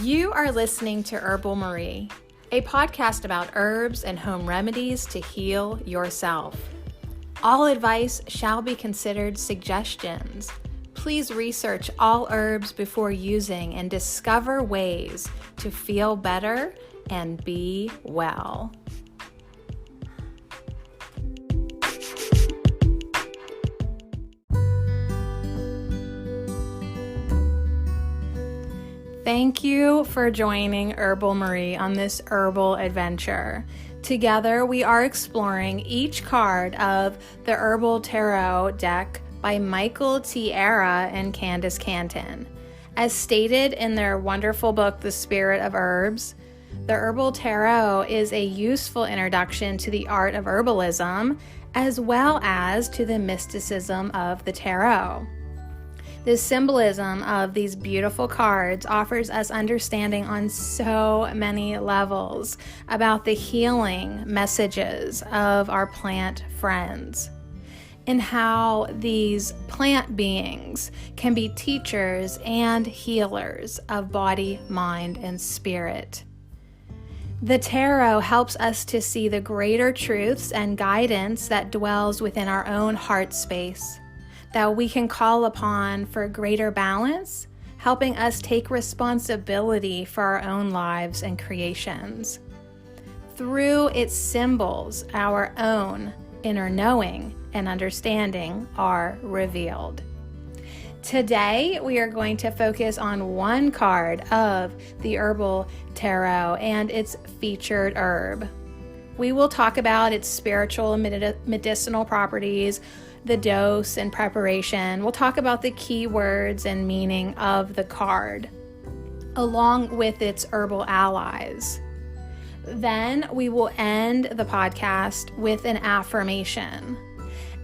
You are listening to Herbal Marie, a podcast about herbs and home remedies to heal yourself. All advice shall be considered suggestions. Please research all herbs before using and discover ways to feel better and be well. Thank you for joining Herbal Marie on this herbal adventure. Together, we are exploring each card of the Herbal Tarot deck by Michael T. Era and Candace Canton. As stated in their wonderful book, The Spirit of Herbs, the Herbal Tarot is a useful introduction to the art of herbalism, as well as to the mysticism of the tarot. The symbolism of these beautiful cards offers us understanding on so many levels about the healing messages of our plant friends and how these plant beings can be teachers and healers of body, mind, and spirit. The tarot helps us to see the greater truths and guidance that dwells within our own heart space, that we can call upon for greater balance, helping us take responsibility for our own lives and creations. Through its symbols, our own inner knowing and understanding are revealed. Today, we are going to focus on one card of the Herbal Tarot and its featured herb. We will talk about its spiritual and medicinal properties, the dose and preparation. We'll talk about the key words and meaning of the card, along with its herbal allies. Then we will end the podcast with an affirmation.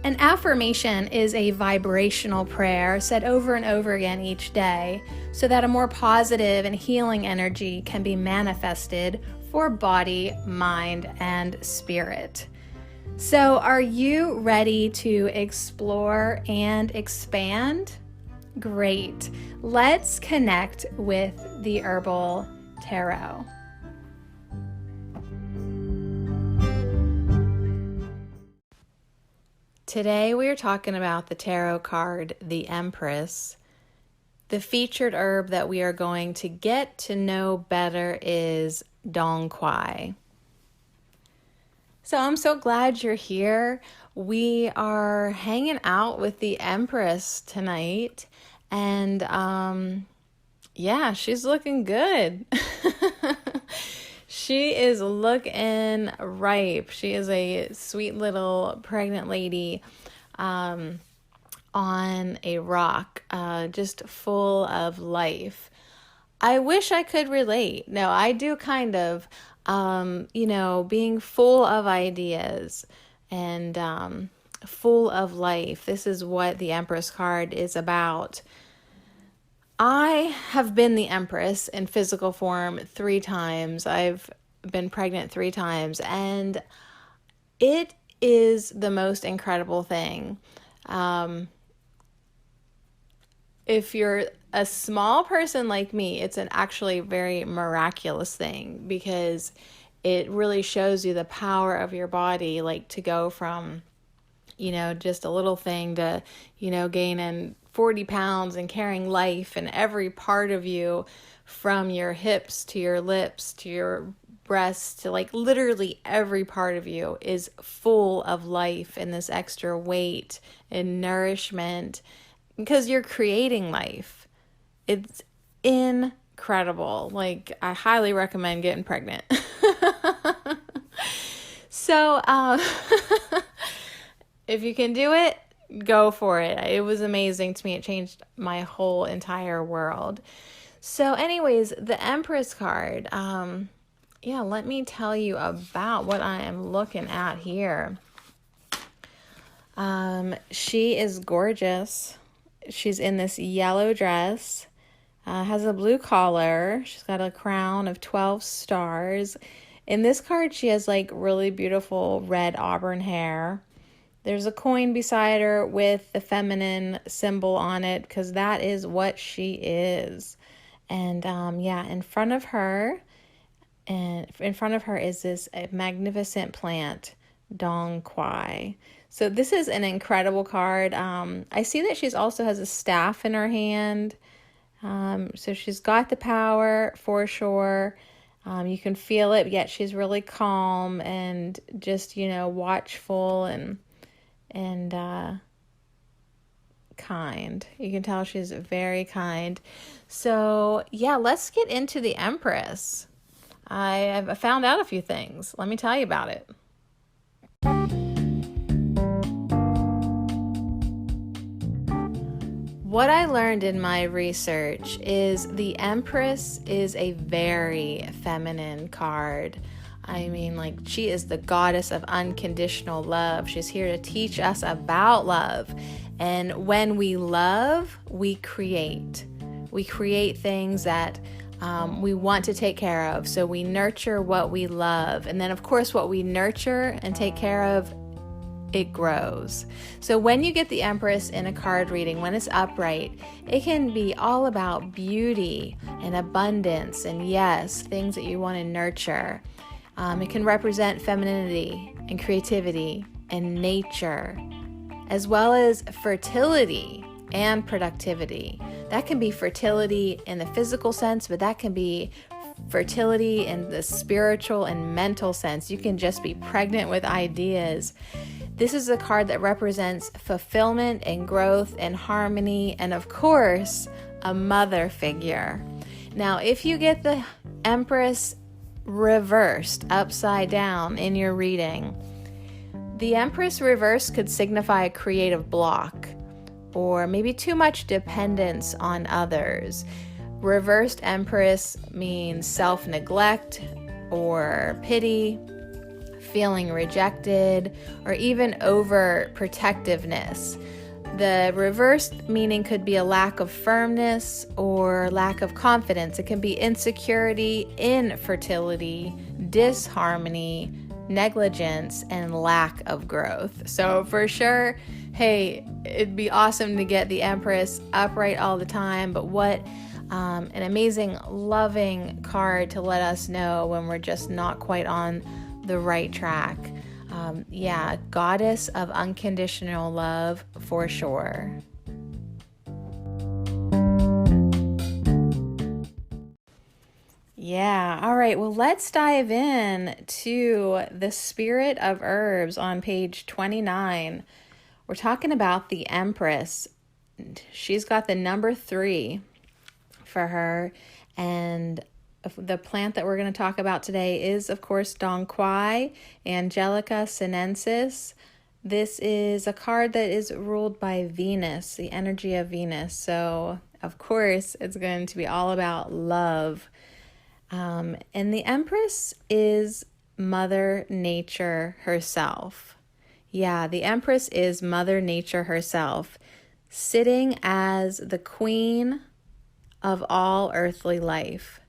An affirmation is a vibrational prayer said over and over again each day so that a more positive and healing energy can be manifested for body, mind, and spirit. So, are you ready to explore and expand? Great. Let's connect with the Herbal Tarot. Today we are talking about the tarot card, the Empress. The featured herb that we are going to get to know better is Quai. So I'm so glad you're here. We are hanging out with the Empress tonight, and she's looking good. She is looking ripe. She is a sweet little pregnant lady on a rock, just full of life. I wish I could relate. No, I do kind of. Being full of ideas and full of life. This is what the Empress card is about. I have been the Empress in physical form 3 times. I've been pregnant 3 times, and it is the most incredible thing. If you're a small person like me, it's an actually very miraculous thing because it really shows you the power of your body, like to go from, just a little thing to, gaining 40 pounds and carrying life in every part of you, from your hips to your lips to your breasts to like literally every part of you is full of life and this extra weight and nourishment because you're creating life. It's incredible. Like, I highly recommend getting pregnant. So, if you can do it, go for it. It was amazing to me. It changed my whole entire world. So anyways, the Empress card, let me tell you about what I am looking at here. She is gorgeous. She's in this yellow dress, has a blue collar. She's got a crown of 12 stars. In this card, she has like really beautiful red auburn hair. There's a coin beside her with the feminine symbol on it because that is what she is. And yeah, in front of her is this magnificent plant, Quai. So this is an incredible card. I see that she's also has a staff in her hand. So she's got the power for sure. You can feel it, yet she's really calm and just, watchful and kind. You can tell she's very kind. So yeah, let's get into the Empress. I have found out a few things. Let me tell you about it. What I learned in my research is the Empress is a very feminine card. I mean, like, she is the goddess of unconditional love. She's here to teach us about love. And when we love, we create. We create things that we want to take care of. So we nurture what we love. And then, of course, what we nurture and take care of, it grows. So when you get the Empress in a card reading, when it's upright, it can be all about beauty and abundance and, yes, things that you want to nurture. It can represent femininity and creativity and nature, as well as fertility and productivity. That can be fertility in the physical sense, but that can be fertility in the spiritual and mental sense. You can just be pregnant with ideas. This is a card that represents fulfillment and growth and harmony and, of course, a mother figure. Now, if you get the Empress reversed upside down in your reading, the Empress reverse could signify a creative block or maybe too much dependence on others. Reversed Empress means self-neglect or pity, feeling rejected, or even overprotectiveness. The reversed meaning could be a lack of firmness or lack of confidence. It can be insecurity, infertility, disharmony, negligence, and lack of growth. So for sure, hey, it'd be awesome to get the Empress upright all the time, but what an amazing, loving card to let us know when we're just not quite on the right track. Yeah, goddess of unconditional love for sure. Yeah, all right, well, let's dive in to the Spirit of Herbs on page 29. We're talking about the Empress. She's got the number 3 for her, and the plant that we're going to talk about today is, of course, Quai, Angelica sinensis. This is a card that is ruled by Venus, the energy of Venus. So, of course, it's going to be all about love. And the Empress is Mother Nature herself. Yeah, the Empress is Mother Nature herself, sitting as the queen of all earthly life.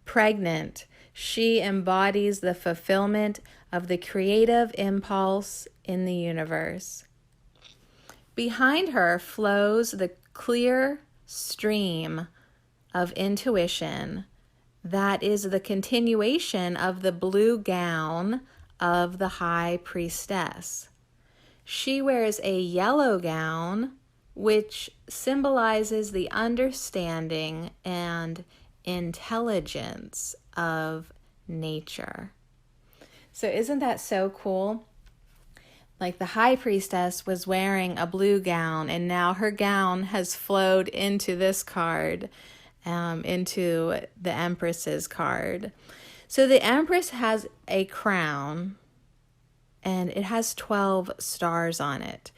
Pregnant, she embodies the fulfillment of the creative impulse in the universe. Behind her flows the clear stream of intuition that is the continuation of the blue gown of the High Priestess. She wears a yellow gown, which symbolizes the understanding and intelligence of nature. So isn't that so cool? Like, the High Priestess was wearing a blue gown, and now her gown has flowed into this card, into the Empress's card. So the Empress has a crown, and it has 12 stars on it.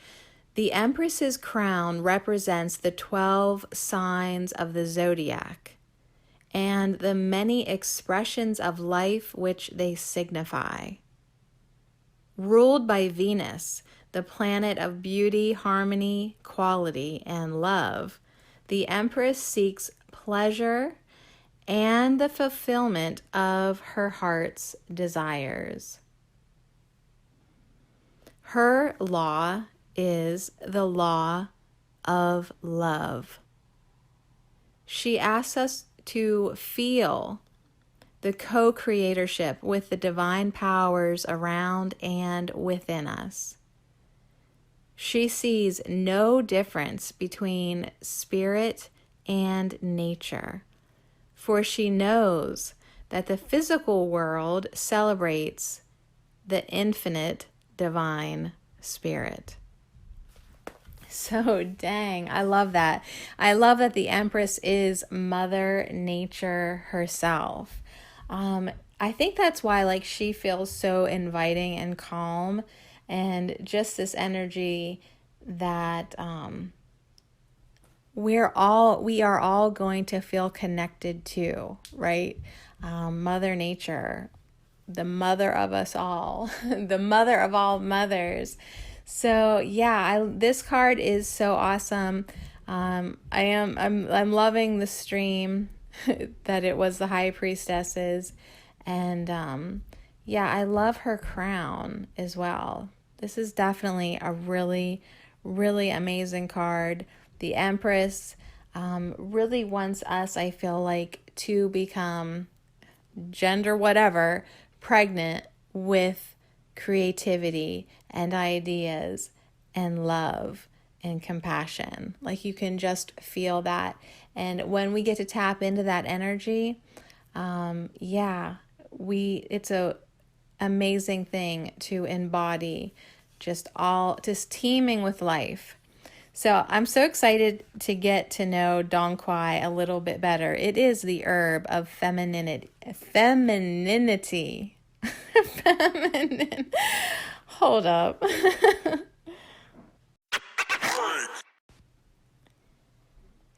The Empress's crown represents the 12 signs of the zodiac and the many expressions of life which they signify. Ruled by Venus, the planet of beauty, harmony, quality, and love, the Empress seeks pleasure and the fulfillment of her heart's desires. Her law is the law of love. She asks us to feel the co-creatorship with the divine powers around and within us. She sees no difference between spirit and nature, for she knows that the physical world celebrates the infinite divine spirit. So dang, I love that. I love that the Empress is Mother Nature herself. I think that's why like she feels so inviting and calm, and just this energy that we are all going to feel connected to, right? Mother Nature, the mother of us all, the mother of all mothers. So yeah, this card is so awesome. I'm loving the stream that it was the High Priestesses, and yeah, I love her crown as well. This is definitely a really, really amazing card. The Empress really wants us, I feel like, to become gender whatever, pregnant with creativity and ideas and love and compassion. Like you can just feel that. And when we get to tap into that energy, it's a amazing thing to embody, just teeming with life. So I'm so excited to get to know Dong Quai a little bit better. It is the herb of femininity. Feminine. Hold up.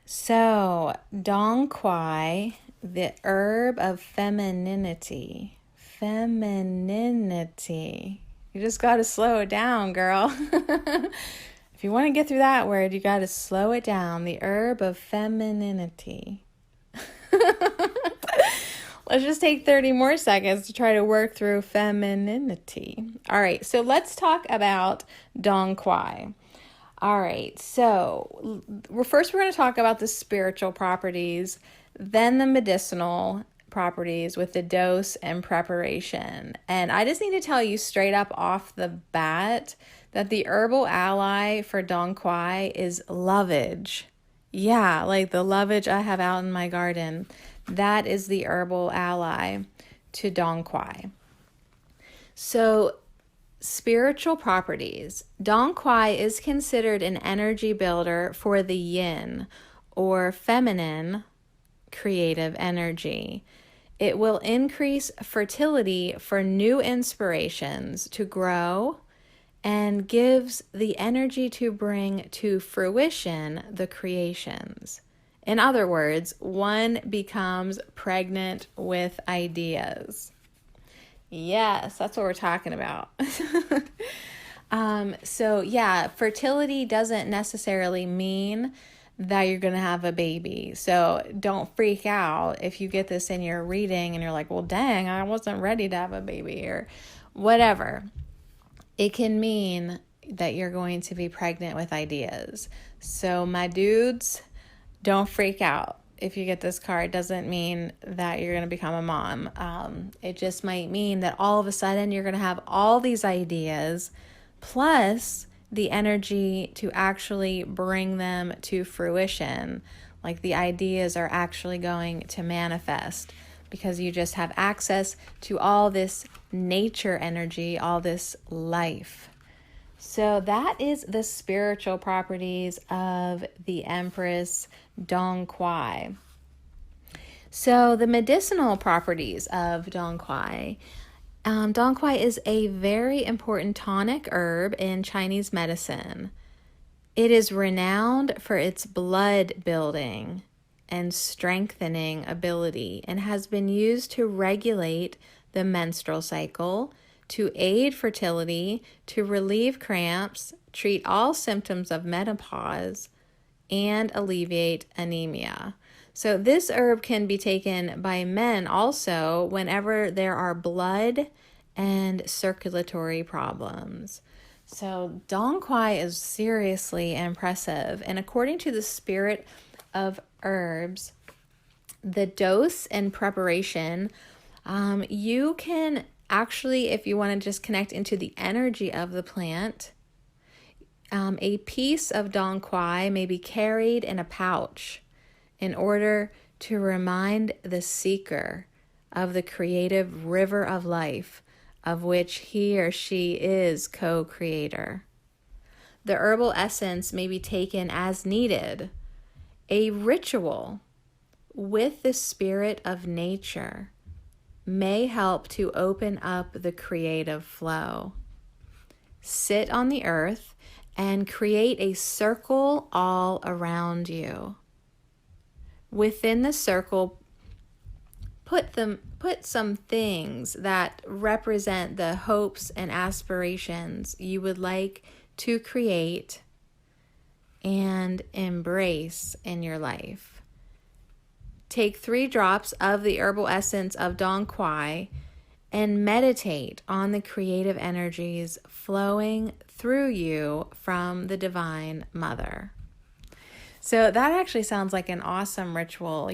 So, Dong Quai, the herb of femininity. Femininity. You just got to slow it down, girl. If you want to get through that word, you got to slow it down. The herb of femininity. Let's just take 30 more seconds to try to work through femininity. All right, so let's talk about Dong Quai. All right, so we're going to talk about the spiritual properties, then the medicinal properties with the dose and preparation. And I just need to tell you straight up off the bat that the herbal ally for Dong Quai is lovage. Yeah, like the lovage I have out in my garden. That is the herbal ally to Dong Quai. So, spiritual properties. Dong Quai is considered an energy builder for the yin, or feminine creative energy. It will increase fertility for new inspirations to grow, and gives the energy to bring to fruition the creations. In other words, one becomes pregnant with ideas. Yes, that's what we're talking about. So yeah, fertility doesn't necessarily mean that you're going to have a baby. So don't freak out if you get this in your reading and you're like, well, dang, I wasn't ready to have a baby or whatever. It can mean that you're going to be pregnant with ideas. So my dudes, don't freak out. If you get this card, doesn't mean that you're going to become a mom. It just might mean that all of a sudden you're going to have all these ideas, plus the energy to actually bring them to fruition. Like the ideas are actually going to manifest because you just have access to all this nature energy, all this life. So that is the spiritual properties of the Empress Dong Quai. So the medicinal properties of Dong Quai. Dong Quai is a very important tonic herb in Chinese medicine. It is renowned for its blood building and strengthening ability and has been used to regulate the menstrual cycle, to aid fertility, to relieve cramps, treat all symptoms of menopause, and alleviate anemia. So this herb can be taken by men also whenever there are blood and circulatory problems. So Dong Quai is seriously impressive. And according to the Spirit of Herbs, The dose and preparation, you can actually, if you want to just connect into the energy of the plant, a piece of Dong Quai may be carried in a pouch in order to remind the seeker of the creative river of life of which he or she is co-creator. The herbal essence may be taken as needed. A ritual with the spirit of nature may help to open up the creative flow. Sit on the earth and create a circle all around you. Within the circle, put some things that represent the hopes and aspirations you would like to create and embrace in your life. Take 3 drops of the herbal essence of Dong Quai and meditate on the creative energies flowing through you from the Divine Mother. So that actually sounds like an awesome ritual,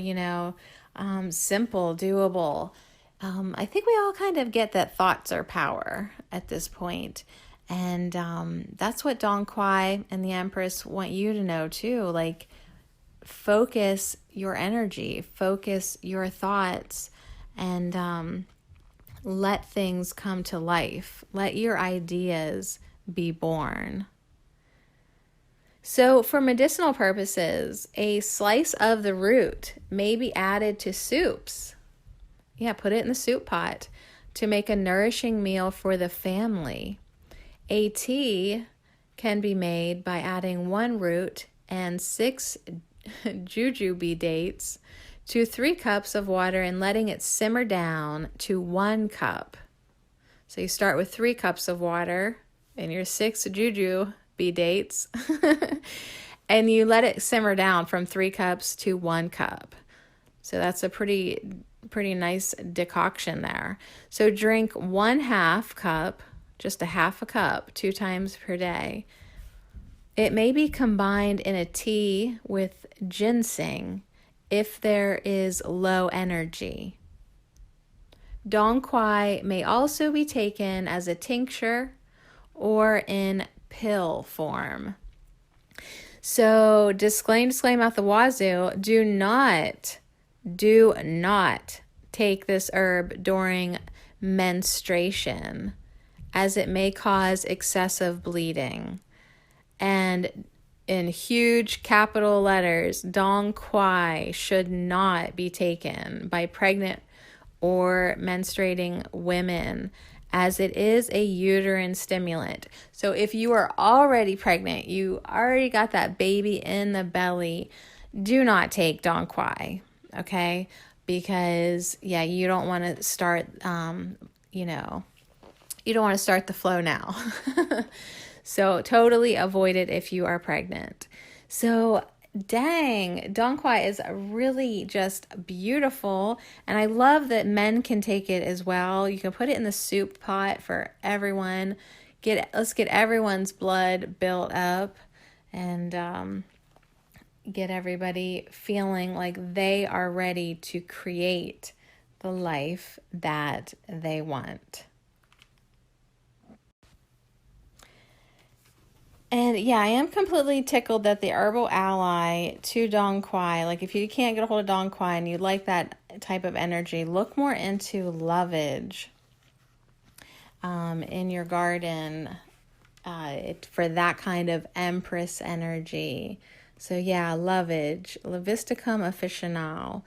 simple, doable. I think we all kind of get that thoughts are power at this point. And that's what Dong Quai and the Empress want you to know too. Like, focus your energy, focus your thoughts, and let things come to life. Let your ideas be born. So for medicinal purposes, a slice of the root may be added to soups. Yeah, put it in the soup pot to make a nourishing meal for the family. A tea can be made by adding 1 root and 6 jujube dates to 3 cups of water and letting it simmer down to 1 cup. So you start with 3 cups of water and your 6 jujube dates and you let it simmer down from 3 cups to 1 cup. So that's a pretty nice decoction there. So drink 1/2 cup, just a half a cup, 2 times per day. It may be combined in a tea with ginseng if there is low energy. Dong Quai may also be taken as a tincture or in pill form. So disclaim out the wazoo, do not take this herb during menstruation, as it may cause excessive bleeding. And in huge capital letters, Dong Quai should not be taken by pregnant or menstruating women, as it is a uterine stimulant. So if you are already pregnant, you already got that baby in the belly, do not take Dong Quai, okay? Because, you don't want to start, you don't want to start the flow now. So totally avoid it if you are pregnant. So dang, Dong Quai is really just beautiful. And I love that men can take it as well. You can put it in the soup pot for everyone. Let's get everyone's blood built up and get everybody feeling like they are ready to create the life that they want. And I am completely tickled that the herbal ally to Dong Quai, like if you can't get a hold of Dong Quai and you like that type of energy, look more into lovage in your garden for that kind of Empress energy. So lovage, Levisticum officinal.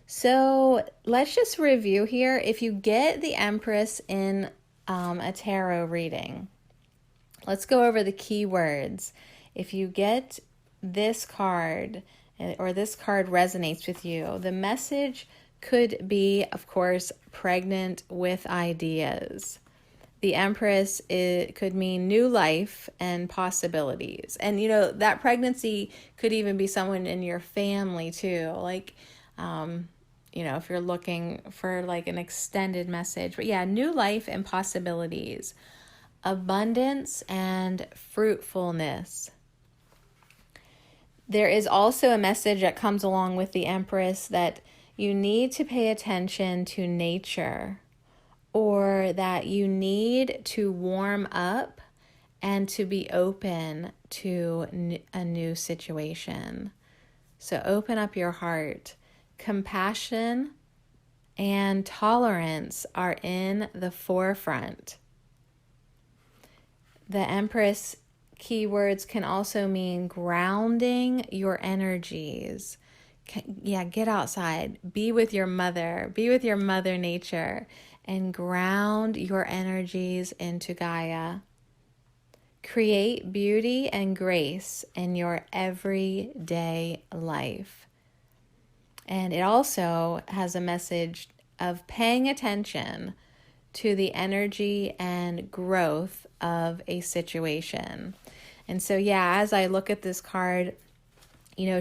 So let's just review here. If you get the Empress in a tarot reading, let's go over the keywords. If you get this card or this card resonates with you, the message could be, of course, pregnant with ideas. The Empress, it could mean new life and possibilities. And, that pregnancy could even be someone in your family too. Like, if you're looking for like an extended message. But new life and possibilities. Abundance and fruitfulness. There is also a message that comes along with the Empress that you need to pay attention to nature, or that you need to warm up and to be open to a new situation. So open up your heart. Compassion and tolerance are in the forefront. The Empress keywords can also mean grounding your energies. Get outside, be with your mother nature, and ground your energies into Gaia. Create beauty and grace in your everyday life. And it also has a message of paying attention to the energy and growth of a situation. And so, as I look at this card,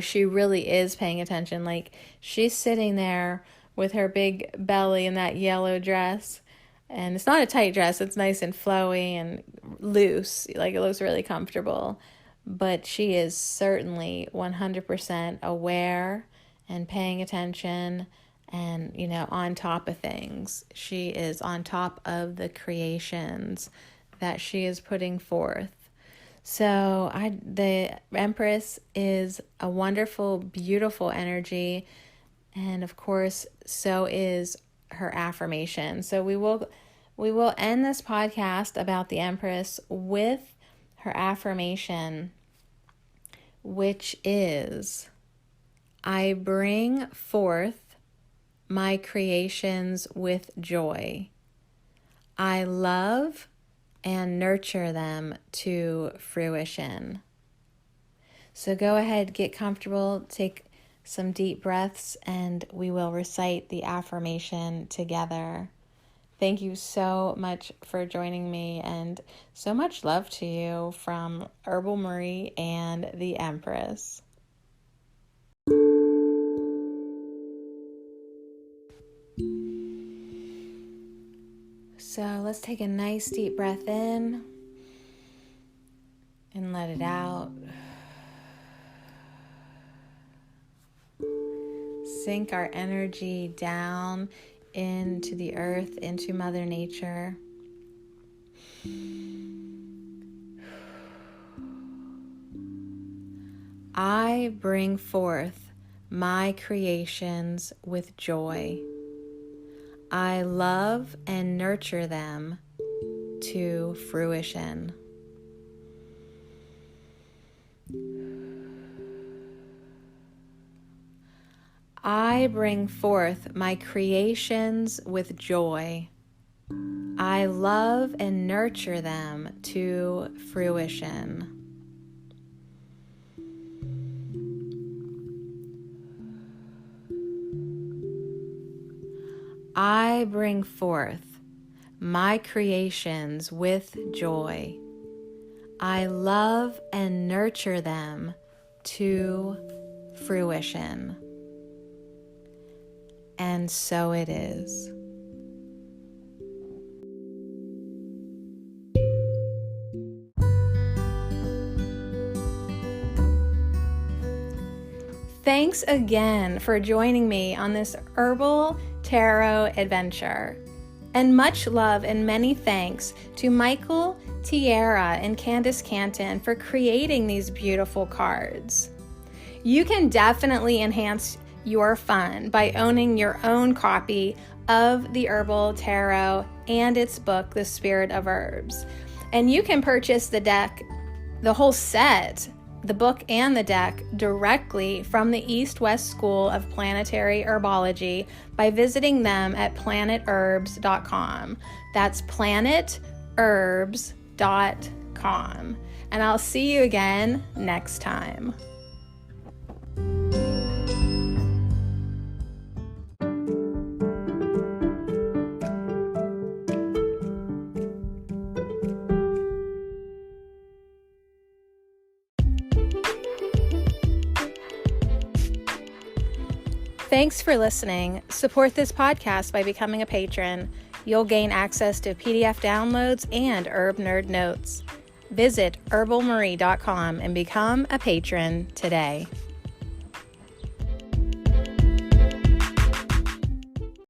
she really is paying attention. Like, she's sitting there with her big belly in that yellow dress. And it's not a tight dress. It's nice and flowy and loose. Like, it looks really comfortable. But she is certainly 100% aware and paying attention and, on top of things. She is on top of the creations that she is putting forth. So the Empress is a wonderful, beautiful energy. And of course, so is her affirmation. So we will end this podcast about the Empress with her affirmation, which is, I bring forth my creations with joy. I love and nurture them to fruition. So go ahead, get comfortable, take some deep breaths, and we will recite the affirmation together. Thank you so much for joining me, and so much love to you from Herbal Marie and the Empress. So let's take a nice deep breath in and let it out. Sink our energy down into the earth, into Mother Nature. I bring forth my creations with joy. I love and nurture them to fruition. I bring forth my creations with joy. I love and nurture them to fruition. I bring forth my creations with joy. I love and nurture them to fruition. And so it is. Thanks again for joining me on this Herbal Tarot adventure. And much love and many thanks to Michael, Tiara, and Candace Canton for creating these beautiful cards. You can definitely enhance your fun by owning your own copy of the Herbal Tarot and its book, The Spirit of Herbs. And you can purchase the deck, the whole set, the book and the deck, directly from the East-West School of Planetary Herbology by visiting them at planetherbs.com. That's planetherbs.com. And I'll see you again next time. Thanks for listening. Support this podcast by becoming a patron. You'll gain access to PDF downloads and Herb Nerd notes. Visit herbalmarie.com and become a patron today.